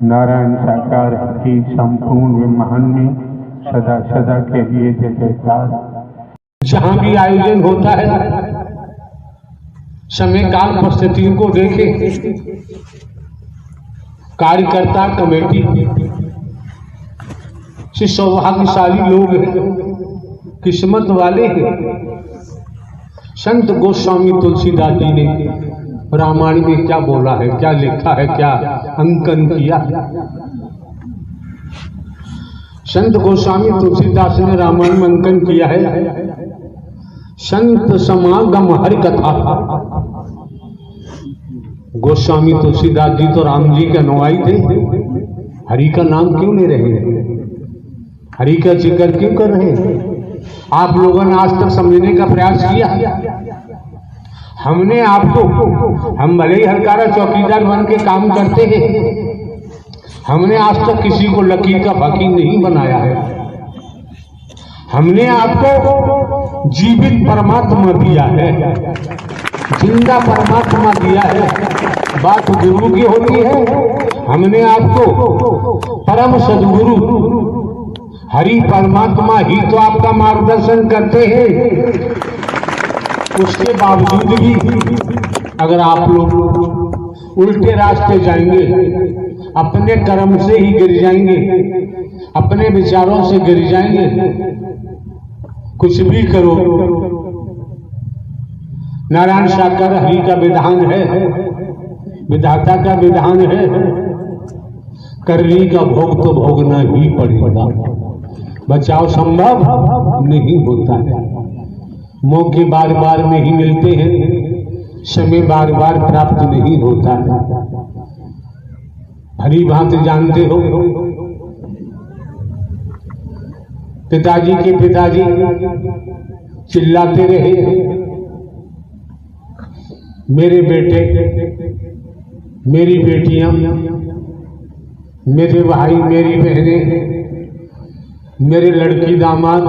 नारायण साकार की संपूर्ण ब्रह्मांड में सदा सदा के लिए जय जयकार। जहां भी आयोजन होता है समय काल परिस्थितियों को देखे कार्यकर्ता कमेटी से सौभाग्यशाली लोग हैं, किस्मत वाले हैं। संत गोस्वामी तुलसीदास जी ने रामायण में क्या बोला है, क्या लिखा है, क्या अंकन किया। संत गोस्वामी तुलसीदास ने रामायण में अंकन किया है, संत समागम हरि कथा। गोस्वामी तुलसीदास जी तो राम जी के अनुयायी थे, हरि का नाम क्यों ले रहे हैं, हरि का जिक्र क्यों कर रहे हैं? आप लोगों ने आज तक समझने का प्रयास किया? हमने आपको, हम भले ही हरकारा चौकीदार बन के काम करते हैं, हमने आज तक किसी को लकीर का फकीर नहीं बनाया है। हमने आपको जीवित परमात्मा दिया है, जिंदा परमात्मा दिया है। बात गुरु की होती है, हमने आपको परम सदगुरु हरि परमात्मा ही तो आपका मार्गदर्शन करते हैं। उसके बावजूद भी अगर आप लोग उल्टे रास्ते जाएंगे, अपने कर्म से ही गिर जाएंगे, अपने विचारों से गिर जाएंगे, कुछ भी करो, नारायण साकार हरि का विधान है, विधाता का विधान है, करनी का भोग तो भोगना ही पड़ेगा। बचाव संभव नहीं होता है, मौके बार बार नहीं मिलते हैं, समय बार बार प्राप्त नहीं होता है। हरी भांति जानते हो, पिताजी के पिताजी चिल्लाते रहे, मेरे बेटे, मेरी बेटियां, मेरे भाई, मेरी बहनें, मेरे लड़की दामाद,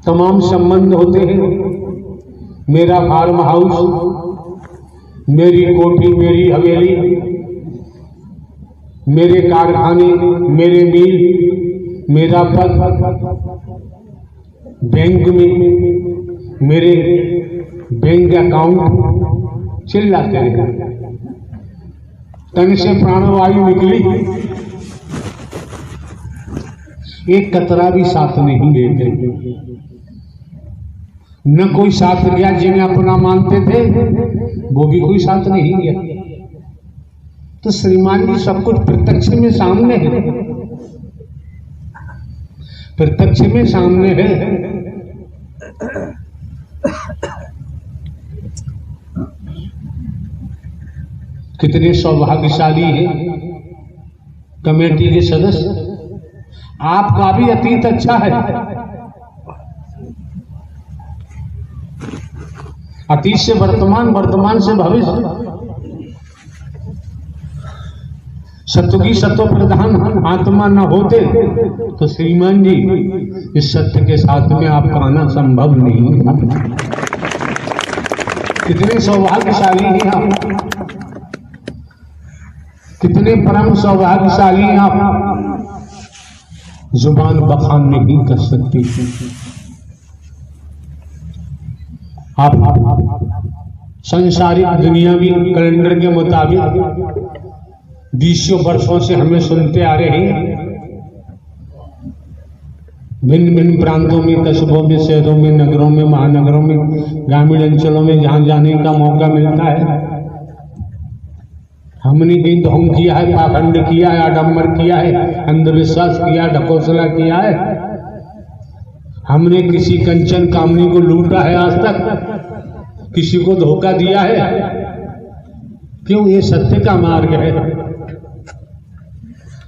तमाम संबंध होते हैं। मेरा फार्म हाउस, मेरी कोठी, मेरी हवेली, मेरे कारखाने, मेरे मिल, मेरा पद, बैंक में मेरे बैंक अकाउंट, चिल्लाते रहे। तन से प्राणवायु निकली, एक कतरा भी साथ नहीं लेते, न कोई साथ गया। जिन्हें अपना मानते थे वो भी कोई साथ नहीं गया। तो श्रीमान जी सब कुछ प्रत्यक्ष में सामने है, प्रत्यक्ष में सामने है। कितने सौभाग्यशाली हैं कमेटी के सदस्य। आपका भी अतीत अच्छा है, अतीत से वर्तमान, वर्तमान से भविष्य। सत्य की सत्व प्रधान आत्मा न होते तो श्रीमान जी इस सत्य के साथ में आपका आना संभव नहीं था। कितने सौभाग्यशाली हैं आप, कितने परम सौभाग्यशाली हैं आप। जुबान बखान नहीं कर सकती। आप संसारिक दुनियावी कैलेंडर के मुताबिक 20 वर्षों से हमें सुनते आ रहे हैं। भिन्न भिन्न प्रांतों में, कस्बों में, शहरों में, नगरों में, महानगरों में, ग्रामीण अंचलों में जहां जाने का मौका मिलता है, हमने कहीं ढोंग किया है, पाखंड किया है, आडंबर किया है, अंधविश्वास किया, ढकोसला किया है। हमने किसी कंचन कामनी को लूटा है आज तक, किसी को धोखा दिया है। क्यों? ये सत्य का मार्ग है,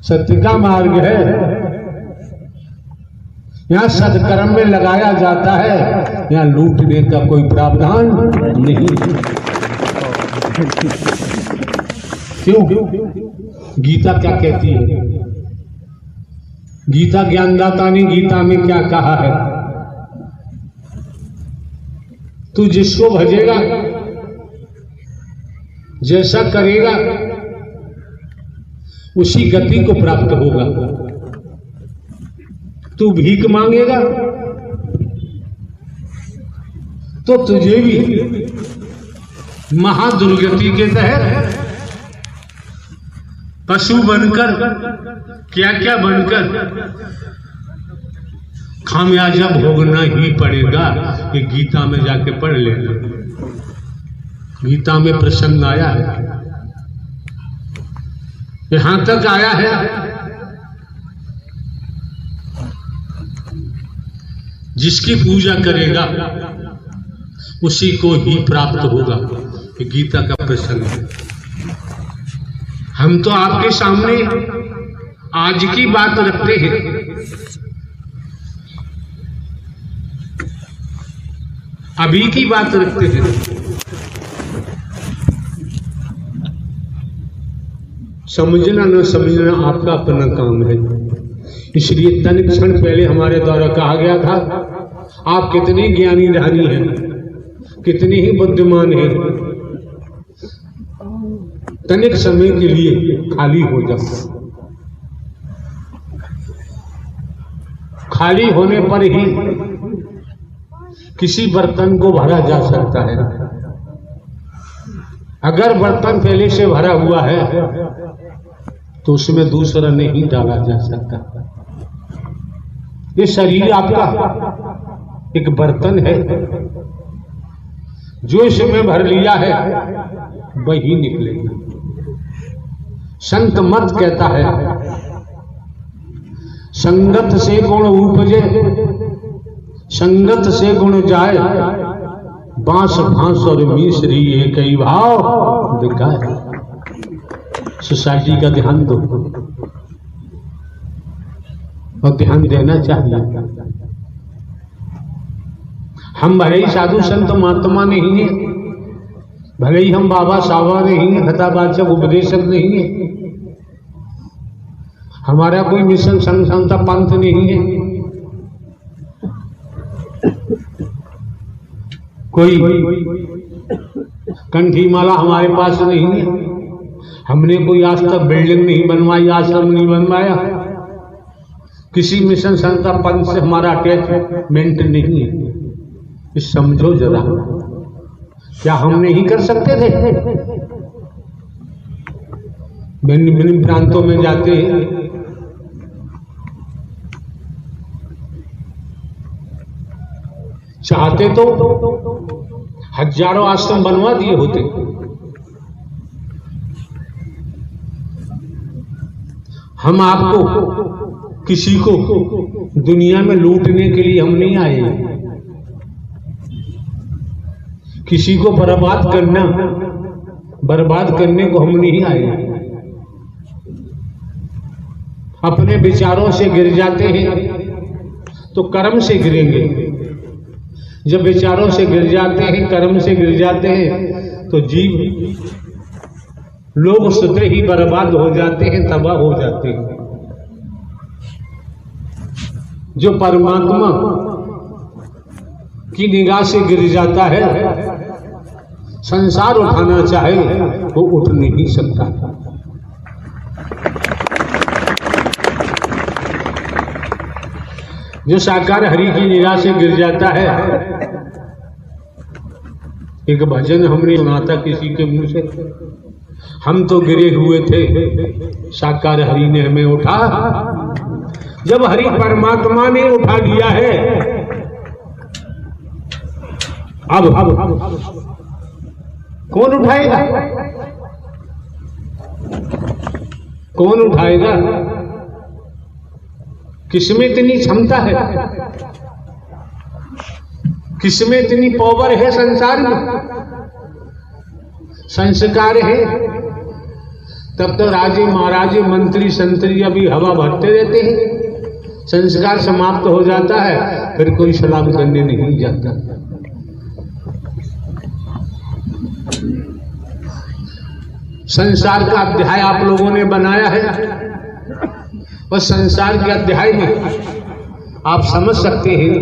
सत्य का मार्ग है। यहाँ सत्कर्म में लगाया जाता है, यहाँ लूटने का कोई प्रावधान नहीं। क्यों? गीता क्या कहती है? गीता ज्ञानदाता ने गीता में क्या कहा है? तू जिसको भजेगा, जैसा करेगा उसी गति को प्राप्त होगा। तू भीख मांगेगा तो तुझे भी महादुर्गति के तहत पशु बनकर, क्या क्या बनकर खामियाजा भोगना ही पड़ेगा। ये गीता में जाके पढ़ लेना, गीता में प्रसंग आया है, यहां तक आया है। जिसकी पूजा करेगा उसी को ही प्राप्त होगा। ये गीता का प्रसंग है। हम तो आपके सामने आज की बात रखते हैं, अभी की बात रखते हैं। समझना न समझना आपका अपना काम है। इसलिए तनिक क्षण पहले हमारे द्वारा कहा गया था, आप कितने ज्ञानी ध्यानी हैं, कितने ही बुद्धिमान हैं, तनिक समय के लिए खाली हो जाओ। खाली होने पर ही किसी बर्तन को भरा जा सकता है। अगर बर्तन पहले से भरा हुआ है तो उसमें दूसरा नहीं डाला जा सकता। ये शरीर आपका एक बर्तन है, जो इसमें भर लिया है वही निकलेगा। संत मत कहता है, संगत से गुण उपजे, संगत से गुण जाए, बांस भांस और मिश्री ये कई भाव दिखाए। सोसाइटी का ध्यान दो और ध्यान देना चाहिए। हम भले ही साधु संत महात्मा नहीं है, भले ही हम बाबा सावा नहीं है, कथावाचक उपदेशक नहीं है, हमारा कोई मिशन संस्था पंथ नहीं है, कोई कंठी माला हमारे पास नहीं है, हमने कोई आज तक बिल्डिंग नहीं बनवाई, आश्रम नहीं बनवाया, किसी मिशन संस्था पंथ से हमारा अटैचमेंट नहीं है। इस समझो जरा, क्या हम नहीं कर सकते थे? भिन्न भिन्न प्रांतों में जाते हैं, चाहते तो हजारों आश्रम बनवा दिए होते। हम आपको किसी को दुनिया में लूटने के लिए हम नहीं आए, किसी को बर्बाद करने को हम नहीं आए। अपने विचारों से गिर जाते हैं तो कर्म से गिरेंगे। जब विचारों से गिर जाते हैं, कर्म से गिर जाते हैं तो जीव लोग स्वतः ही बर्बाद हो जाते हैं, तबाह हो जाते हैं। जो परमात्मा की निगाह से गिर जाता है, संसार उठाना चाहे वो उठ नहीं सकता। जो साकार हरि की निगाह से गिर जाता है, एक भजन हमने सुना था किसी के मुंह से, हम तो गिरे हुए थे, साकार हरि ने हमें उठा। जब हरि परमात्मा ने उठा लिया है, अब कौन उठाएगा? कौन उठाएगा? किसमें इतनी क्षमता है, किसमें इतनी पावर है? संसार में संस्कार है, तब तो राजे महाराजे मंत्री संतरी अभी हवा भरते रहते हैं। संस्कार समाप्त हो जाता है, फिर कोई सलाम करने नहीं जाता। संसार का अध्याय आप लोगों ने बनाया है, और संसार के अध्याय में आप समझ सकते हैं,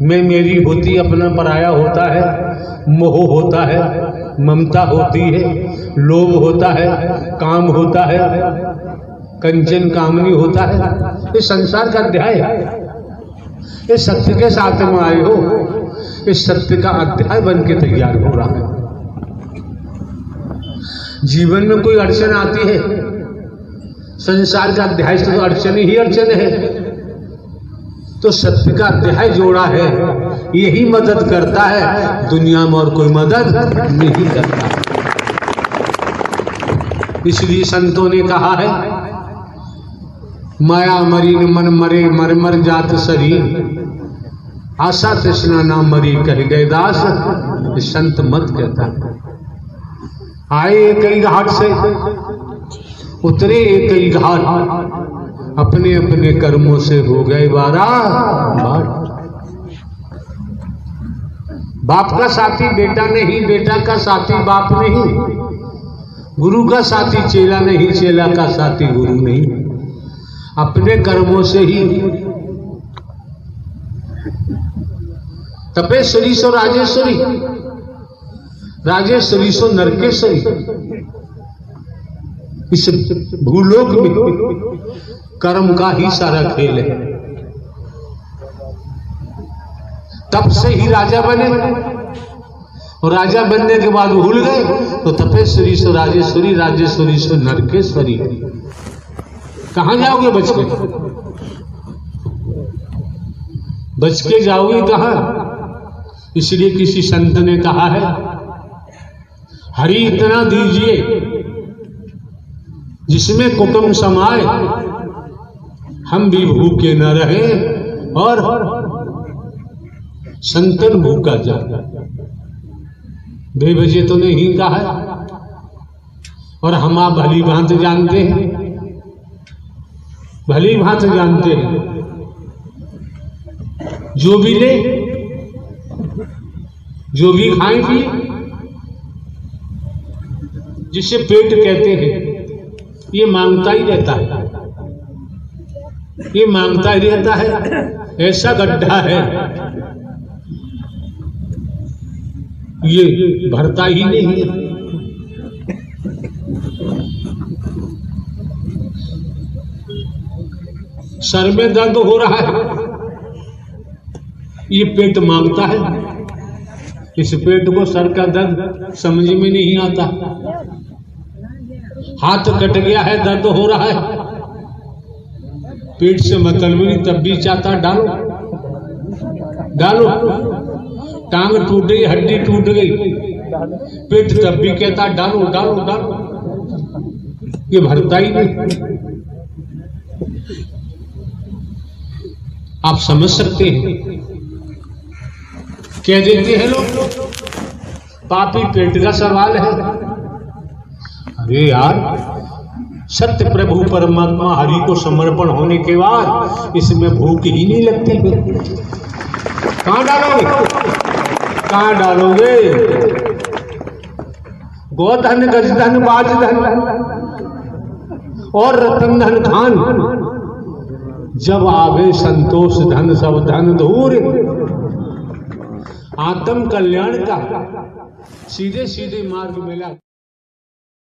मैं मेरी होती, अपना पराया होता है, मोह होता है, ममता होती है, लोभ होता है, काम होता है, कंचन कामनी होता है। ये संसार का अध्याय है। ये सत्य के साथ में आए हो, इस सत्य का अध्याय बन के तैयार हो रहा है। जीवन में कोई अड़चन आती है, संसार का अध्याय से तो अड़चन ही अड़चन है, तो सत्य का अध्याय जोड़ा है, यही मदद करता है, दुनिया में और कोई मदद नहीं करता। इसलिए संतों ने कहा है, माया मरी न मन मरे, मर मर जात शरीर, आशा तृष्णा ना मरी कह गए दास। संत मत कहता है। आए एक ही घाट से, उतरे एक ही घाट, अपने अपने कर्मों से हो गए बारह। बाप का साथी बेटा नहीं, बेटा का साथी बाप नहीं, गुरु का साथी चेला नहीं, चेला का साथी गुरु नहीं। अपने कर्मों से ही तपेश्वरी सो राजेश्वरी, राजेश्वरी सो नरकेश्वरी। इस भूलोक में कर्म का ही सारा खेल है। तप से ही राजा बने, और राजा बनने के बाद भूल गए तो तपेश्वरी सो राजेश्वरी, राजेश्वरी सो नरकेश्वरी। कहां जाओगे बच के? बच के जाओगे कहां? इसलिए किसी संत ने कहा है, हरि इतना दीजिए जिसमें कुटुंब समाए, हम भी भूखे न रहे और संतन भूखा जाए। बेवजह तो नहीं कहा है, और हम आप भली भांति जानते हैं, भली भांति जानते हैं। जो भी ले, जो भी खाएं पिए, जिसे पेट कहते हैं, ये मांगता ही रहता है, ये मांगता ही रहता है। ऐसा गड्ढा है, ये भरता ही नहीं है। सर में दर्द हो रहा है, ये पेट मांगता है। इस पेट को सर का दर्द समझ में नहीं आता। हाथ कट गया है, दर्द हो रहा है, पेट से मतलब नहीं, तब भी चाहता डालो डालो। टांग टूट गई, हड्डी टूट गई, पेट तब भी कहता डालो डालो डालो। ये भरता ही नहीं। आप समझ सकते हैं, कह देते हैं लोग पापी पेट का सवाल है। अरे यार, सत्य प्रभु परमात्मा हरि को समर्पण होने के बाद इसमें भूख ही नहीं लगती। कहां डालोगे, कहां डालोगे? गोधन गजधन बाजधन और रतन धन खान, जब आवे संतोष धन सब धन धूर। आत्म कल्याण का सीधे सीधे मार्ग मिला।